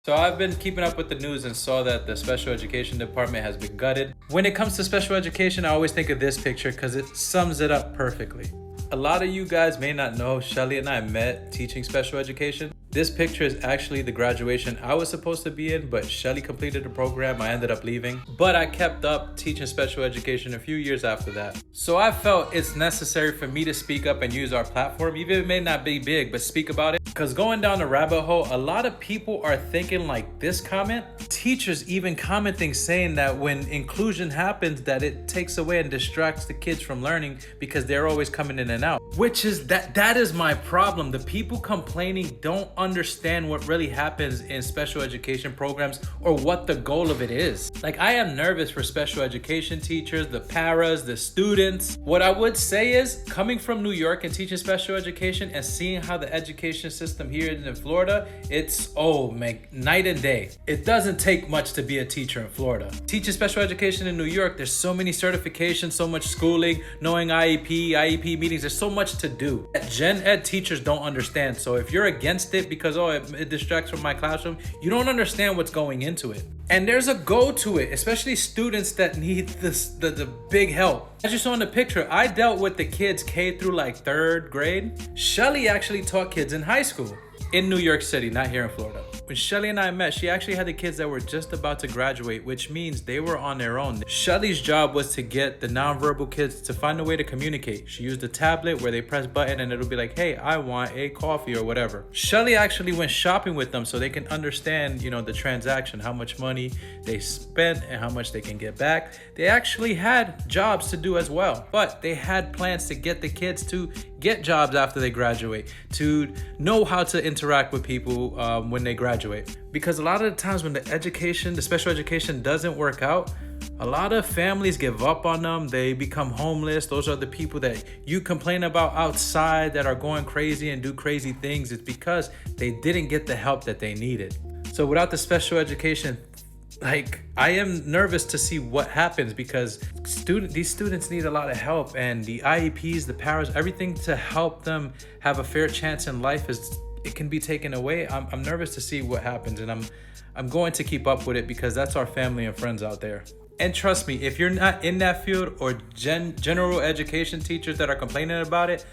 So I've been keeping up with the news and saw that the special education department has been gutted. When it comes to special education, I always think of this picture because it sums it up perfectly. A lot of you guys may not know, Shelly and I met teaching special education. This picture is actually the graduation I was supposed to be in, but Shelly completed the program. I ended up leaving, but I kept up teaching special education a few years after that. So I felt it's necessary for me to speak up and use our platform, even if it may not be big, but speak about it. Because going down the rabbit hole, a lot of people are thinking like this comment. Teachers even commenting saying that when inclusion happens, that it takes away and distracts the kids from learning because they're always coming in and out. Which is that is my problem. The people complaining don't understand what really happens in special education programs or what the goal of it is. Like, I am nervous for special education teachers, the paras, the students. What I would say is, coming from New York and teaching special education and seeing how the education system here in Florida, it's night and day. It doesn't take much to be a teacher in Florida. Teaching special education in New York, there's so many certifications, so much schooling, knowing IEP meetings, there's so much to do. Gen Ed teachers don't understand. So if you're against it because it distracts from my classroom, you don't understand what's going into it. And there's a go to it, especially students that need the big help. As you saw in the picture, I dealt with the kids K through like 3rd grade. Shelly actually taught kids in high school in New York City, not here in Florida. When Shelly and I met, she actually had the kids that were just about to graduate, which means they were on their own. Shelly's job was to get the nonverbal kids to find a way to communicate. She used a tablet where they press button and it'll be like, hey, I want a coffee or whatever. Shelly actually went shopping with them so they can understand, the transaction, how much money they spent and how much they can get back. They actually had jobs to do as well, but they had plans to get the kids to get jobs after they graduate, to know how to interact with people when they graduate. Because a lot of the times when the special education doesn't work out, a lot of families give up on them. They become homeless. Those are the people that you complain about outside that are going crazy and do crazy things. It's because they didn't get the help that they needed. So without the special education, I am nervous to see what happens because these students need a lot of help, and the IEPs, the paras, everything to help them have a fair chance in life it can be taken away. I'm nervous to see what happens, and I'm going to keep up with it because that's our family and friends out there. And trust me, if you're not in that field or general education teachers that are complaining about it,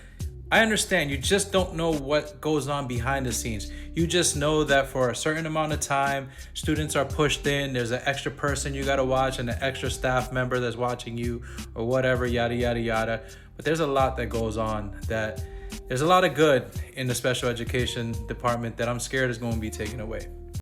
I understand. You just don't know what goes on behind the scenes. You just know that for a certain amount of time, students are pushed in, there's an extra person you gotta watch and an extra staff member that's watching you or whatever, yada, yada, yada. But there's a lot that goes on, there's a lot of good in the special education department that I'm scared is going to be taken away.